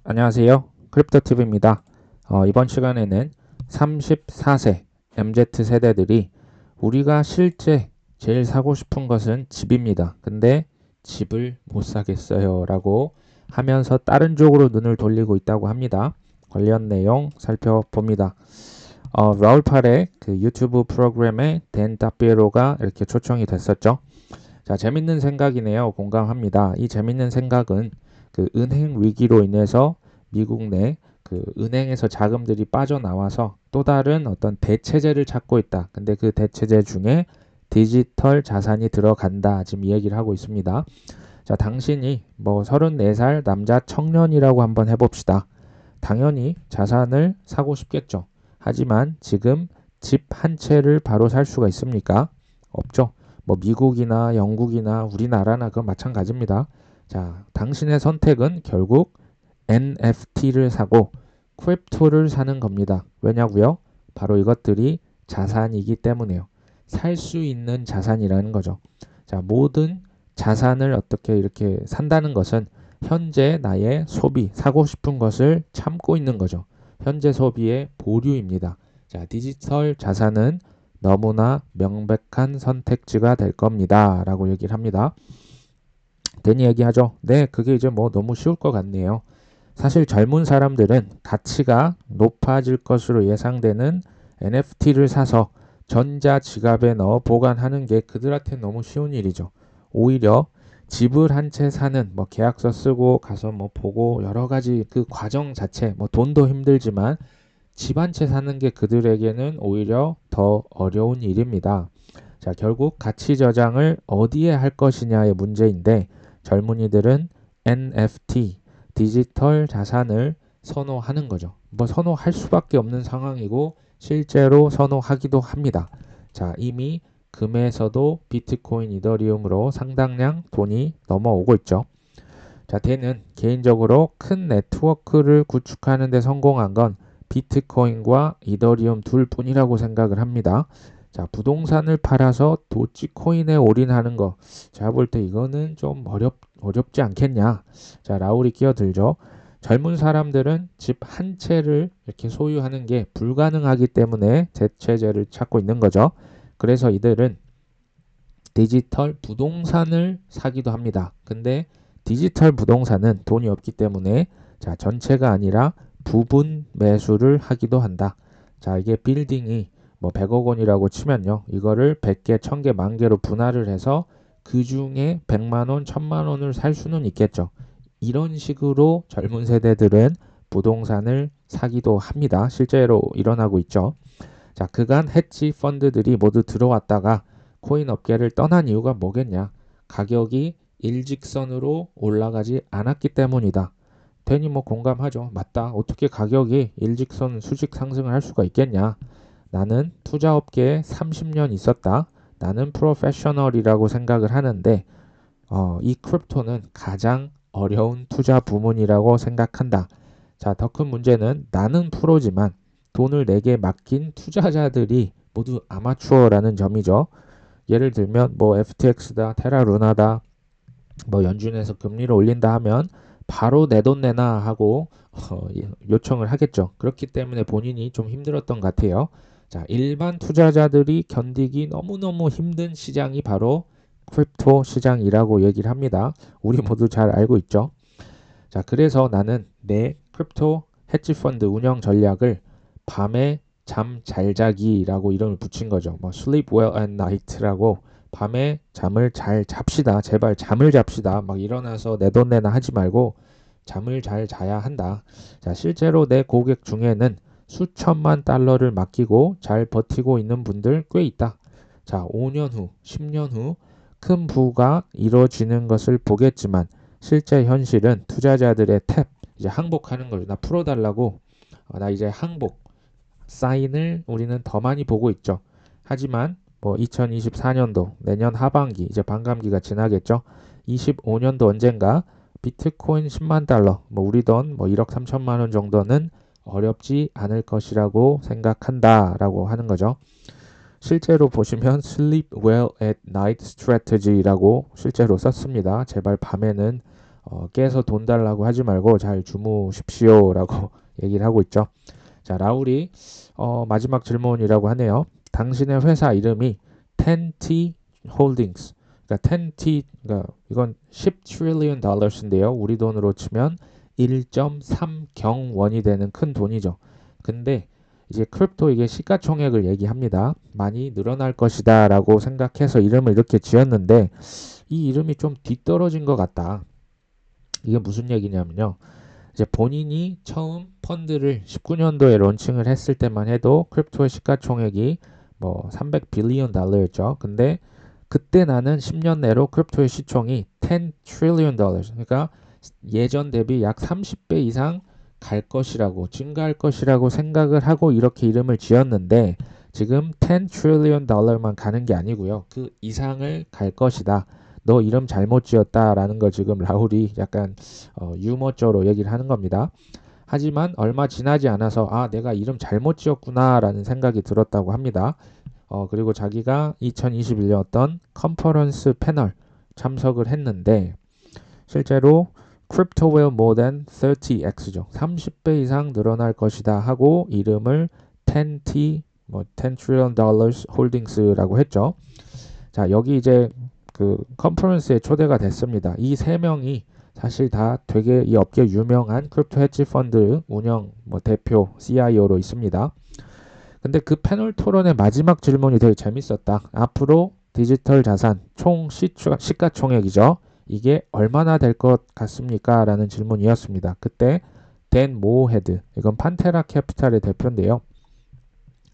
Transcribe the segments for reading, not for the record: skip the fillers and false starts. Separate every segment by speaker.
Speaker 1: 안녕하세요. 크립토TV입니다. 이번 시간에는 34세 MZ 세대들이 우리가 실제 제일 사고 싶은 것은 집입니다. 근데 집을 못 사겠어요 라고 하면서 다른 쪽으로 눈을 돌리고 있다고 합니다. 관련 내용 살펴봅니다. 라울 팔의 그 유튜브 프로그램에 댄 따피에로가 이렇게 초청이 됐었죠. 자, 재밌는 생각이네요. 공감합니다. 이 재밌는 생각은 그 은행 위기로 인해서 미국 내 그 은행에서 자금들이 빠져나와서 또 다른 어떤 대체제를 찾고 있다. 근데 그 대체제 중에 디지털 자산이 들어간다. 지금 이 얘기를 하고 있습니다. 자, 당신이 뭐 34살 남자 청년이라고 한번 해봅시다. 당연히 자산을 사고 싶겠죠. 하지만 지금 집 한 채를 바로 살 수가 있습니까? 없죠. 뭐 미국이나 영국이나 우리나라나 그건 마찬가지입니다. 자, 당신의 선택은 결국 NFT를 사고 크립토를 사는 겁니다. 왜냐고요? 바로 이것들이 자산이기 때문에요. 살 수 있는 자산이라는 거죠. 자, 모든 자산을 어떻게 이렇게 산다는 것은 현재 나의 소비, 사고 싶은 것을 참고 있는 거죠. 현재 소비의 보류입니다. 자, 디지털 자산은 너무나 명백한 선택지가 될 겁니다. 라고 얘기를 합니다. 괜히 얘기하죠. 네, 그게 이제 뭐 너무 쉬울 것 같네요. 사실 젊은 사람들은 가치가 높아질 것으로 예상되는 NFT를 사서 전자 지갑에 넣어 보관하는 게 그들한테 너무 쉬운 일이죠. 오히려 집을 한 채 사는 뭐 계약서 쓰고 가서 뭐 보고 여러 가지 그 과정 자체 뭐 돈도 힘들지만 집 한 채 사는 게 그들에게는 오히려 더 어려운 일입니다. 자, 결국 가치 저장을 어디에 할 것이냐의 문제인데 젊은이들은 NFT, 디지털 자산을 선호하는 거죠. 뭐 선호할 수밖에 없는 상황이고 실제로 선호하기도 합니다. 자, 이미 금에서도 비트코인, 이더리움으로 상당량 돈이 넘어오고 있죠. 자, 걔는 개인적으로 큰 네트워크를 구축하는 데 성공한 건 비트코인과 이더리움 둘 뿐이라고 생각을 합니다. 자, 부동산을 팔아서 도치코인에 올인하는 거. 제가 볼 때 이거는 좀 어렵지 않겠냐. 자, 라울이 끼어들죠. 젊은 사람들은 집 한 채를 이렇게 소유하는 게 불가능하기 때문에 대체제를 찾고 있는 거죠. 그래서 이들은 디지털 부동산을 사기도 합니다. 근데 디지털 부동산은 돈이 없기 때문에 자, 전체가 아니라 부분 매수를 하기도 한다. 자, 이게 빌딩이 뭐 100억 원이라고 치면요. 이거를 100개, 1000개, 만 개로 분할을 해서 그 중에 100만 원, 1000만 원을 살 수는 있겠죠. 이런 식으로 젊은 세대들은 부동산을 사기도 합니다. 실제로 일어나고 있죠. 자, 그간 해치 펀드들이 모두 들어왔다가 코인 업계를 떠난 이유가 뭐겠냐? 가격이 일직선으로 올라가지 않았기 때문이다. 괜히 뭐 공감하죠. 맞다. 어떻게 가격이 일직선 수직 상승을 할 수가 있겠냐? 나는 투자업계에 30년 있었다. 나는 프로페셔널이라고 생각을 하는데 이 크립토는 가장 어려운 투자 부문이라고 생각한다. 자, 더 큰 문제는 나는 프로지만 돈을 내게 맡긴 투자자들이 모두 아마추어라는 점이죠. 예를 들면 뭐 FTX다, 테라루나다, 뭐 연준에서 금리를 올린다 하면 바로 내 돈 내놔 하고 요청을 하겠죠. 그렇기 때문에 본인이 좀 힘들었던 것 같아요. 자, 일반 투자자들이 견디기 너무너무 힘든 시장이 바로 크립토 시장이라고 얘기를 합니다. 우리 모두 잘 알고 있죠. 자, 그래서 나는 내 크립토 헤지 펀드 운영 전략을 밤에 잠 잘 자기라고 이름을 붙인 거죠. 뭐 sleep well at night라고 밤에 잠을 잘 잡시다. 제발 잠을 잡시다. 막 일어나서 내 돈 내나 하지 말고 잠을 잘 자야 한다. 자, 실제로 내 고객 중에는 수천만 달러를 맡기고 잘 버티고 있는 분들 꽤 있다. 자, 5년 후, 10년 후 큰 부가 이루어지는 것을 보겠지만 실제 현실은 투자자들의 탭, 이제 항복하는 거죠. 나 풀어달라고, 나 이제 항복, 사인을 우리는 더 많이 보고 있죠. 하지만 뭐 2024년도 내년 하반기 이제 반감기가 지나겠죠. 25년도 언젠가 비트코인 10만 달러, 뭐 우리 돈 뭐 1억 3천만 원 정도는 어렵지 않을 것이라고 생각한다라고 하는 거죠. 실제로 보시면 Sleep Well at Night Strategy라고 실제로 썼습니다. 제발 밤에는 깨서 돈 달라고 하지 말고 잘 주무십시오라고 얘기를 하고 있죠. 자, 라울이 마지막 질문이라고 하네요. 당신의 회사 이름이 10T 홀딩스. 그러니까 10T, 그러니까 이건 10 trillion dollars인데요. 우리 돈으로 치면 1.3경 원이 되는 큰 돈이죠. 근데 이제 크립토 이게 시가총액을 얘기합니다. 많이 늘어날 것이다 라고 생각해서 이름을 이렇게 지었는데 이 이름이 좀 뒤떨어진 것 같다. 이게 무슨 얘기냐면요. 이제 본인이 처음 펀드를 19년도에 론칭을 했을 때만 해도 크립토의 시가총액이 뭐 300 빌리언 달러였죠. 근데 그때 나는 10년 내로 크립토의 시총이 10 trillion dollars. 그러니까 예전 대비 약 30배 이상 갈 것이라고 증가할 것이라고 생각을 하고 이렇게 이름을 지었는데 지금 10 trillion dollar만 가는 게 아니고요. 그 이상을 갈 것이다. 너 이름 잘못 지었다라는 걸 지금 라울이 약간 유머조로 얘기를 하는 겁니다. 하지만 얼마 지나지 않아서 아 내가 이름 잘못 지었구나라는 생각이 들었다고 합니다. 그리고 자기가 2021년 어떤 컨퍼런스 패널 참석을 했는데 실제로 Crypto will more than 30x죠. 30배 이상 늘어날 것이다 하고 이름을 10T, 10 trillion dollars holdings라고 했죠. 자, 여기 이제 그 컨퍼런스에 초대가 됐습니다. 이 세 명이 사실 다 되게 이 업계 유명한 크립토 헤지 펀드 운영 대표 CIO로 있습니다. 근데 그 패널 토론의 마지막 질문이 되게 재밌었다. 앞으로 디지털 자산 총 시가총액이죠. 이게 얼마나 될 것 같습니까? 라는 질문이었습니다. 그때 댄 모헤드, 이건 판테라 캐피탈의 대표인데요.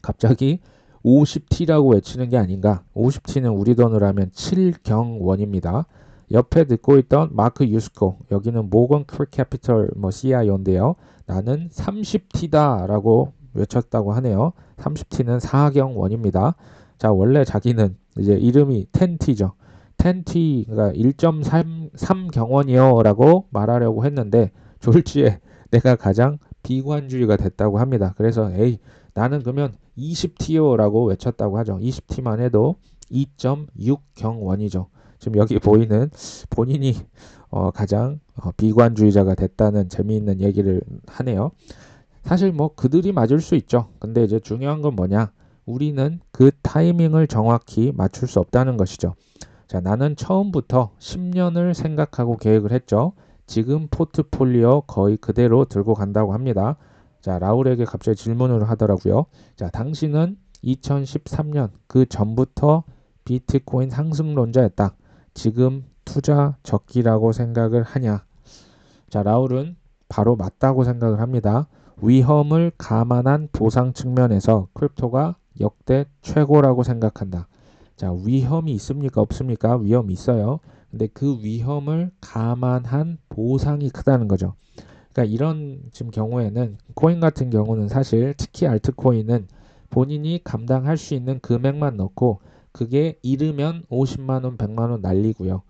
Speaker 1: 갑자기 50T라고 외치는 게 아닌가. 50T는 우리 돈으로 하면 7경원입니다. 옆에 듣고 있던 마크 유스코, 여기는 모건 캐피털 CIO인데요. 나는 30T다 라고 외쳤다고 하네요. 30T는 4경원입니다. 자, 원래 자기는 이제 이름이 10T죠. 10T가 1.3경원이요 라고 말하려고 했는데 졸지에 내가 가장 비관주의가 됐다고 합니다. 그래서 에이 나는 그러면 20T요라고 외쳤다고 하죠. 20T만 해도 2.6경원이죠. 지금 여기 보이는 본인이 가장 비관주의자가 됐다는 재미있는 얘기를 하네요. 사실 뭐 그들이 맞을 수 있죠. 근데 이제 중요한 건 뭐냐? 우리는 그 타이밍을 정확히 맞출 수 없다는 것이죠. 자, 나는 처음부터 10년을 생각하고 계획을 했죠. 지금 포트폴리오 거의 그대로 들고 간다고 합니다. 자, 라울에게 갑자기 질문을 하더라고요. 자, 당신은 2013년 그 전부터 비트코인 상승론자였다. 지금 투자 적기라고 생각을 하냐? 자, 라울은 바로 맞다고 생각을 합니다. 위험을 감안한 보상 측면에서 크립토가 역대 최고라고 생각한다. 자, 위험이 있습니까? 없습니까? 위험이 있어요. 근데 그 위험을 감안한 보상이 크다는 거죠. 그러니까 이런 지금 경우에는 코인 같은 경우는 사실 특히 알트코인은 본인이 감당할 수 있는 금액만 넣고 그게 잃으면 50만 원, 100만 원 날리고요.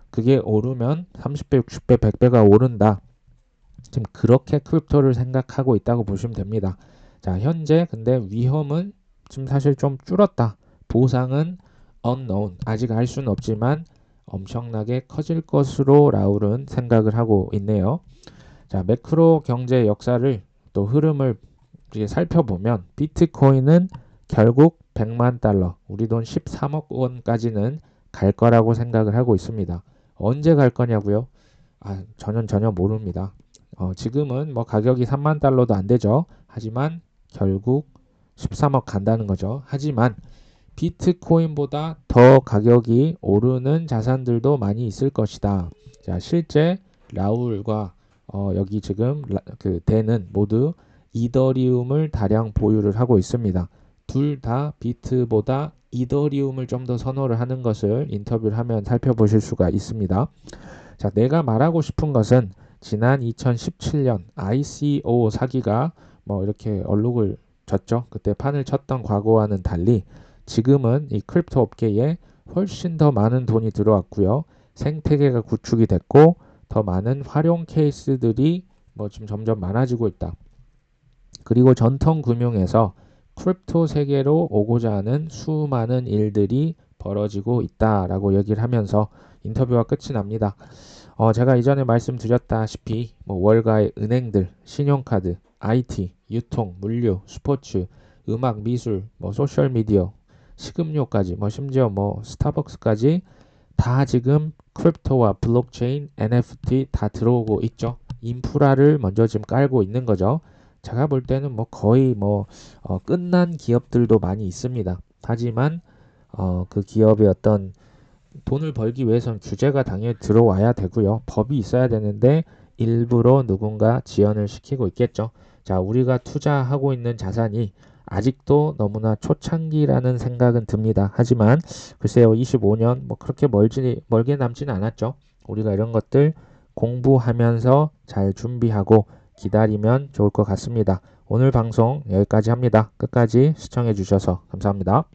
Speaker 1: 그게 오르면 30배, 60배, 100배가 오른다. 지금 그렇게 크립토를 생각하고 있다고 보시면 됩니다. 자, 현재 근데 위험은 지금 사실 좀 줄었다. 보상은 unknown, 아직 알 수는 없지만 엄청나게 커질 것으로 라울은 생각을 하고 있네요. 자, 매크로 경제 역사를 또 흐름을 살펴보면 비트코인은 결국 100만 달러, 우리 돈 13억 원까지는 갈 거라고 생각을 하고 있습니다. 언제 갈 거냐고요? 저는 전혀 모릅니다. 지금은 뭐 가격이 3만 달러도 안 되죠. 하지만 결국 13억 간다는 거죠. 하지만 비트코인보다 더 가격이 오르는 자산들도 많이 있을 것이다. 자, 실제 라울과 여기 지금 그 댄은 모두 이더리움을 다량 보유를 하고 있습니다. 둘 다 비트보다 이더리움을 좀 더 선호를 하는 것을 인터뷰를 하면 살펴보실 수가 있습니다. 자, 내가 말하고 싶은 것은 지난 2017년 ICO 사기가 뭐 이렇게 얼룩을 졌죠. 그때 판을 쳤던 과거와는 달리 지금은 이 크립토 업계에 훨씬 더 많은 돈이 들어왔고요. 생태계가 구축이 됐고 더 많은 활용 케이스들이 뭐 지금 점점 많아지고 있다. 그리고 전통 금융에서 크립토 세계로 오고자 하는 수많은 일들이 벌어지고 있다라고 얘기를 하면서 인터뷰가 끝이 납니다. 제가 이전에 말씀드렸다시피 뭐 월가의 은행들, 신용카드, IT, 유통, 물류, 스포츠, 음악, 미술, 뭐 소셜미디어, 식음료까지 뭐 심지어 뭐 스타벅스까지 다 지금 크립토와 블록체인, NFT 다 들어오고 있죠. 인프라를 먼저 지금 깔고 있는 거죠. 제가 볼 때는 뭐 거의 뭐 끝난 기업들도 많이 있습니다. 하지만 그 기업의 어떤 돈을 벌기 위해선 규제가 당연히 들어와야 되고요. 법이 있어야 되는데 일부러 누군가 지연을 시키고 있겠죠. 자, 우리가 투자하고 있는 자산이 아직도 너무나 초창기라는 생각은 듭니다. 하지만 글쎄요, 25년 뭐 그렇게 멀게 남지는 않았죠. 우리가 이런 것들 공부하면서 잘 준비하고 기다리면 좋을 것 같습니다. 오늘 방송 여기까지 합니다. 끝까지 시청해 주셔서 감사합니다.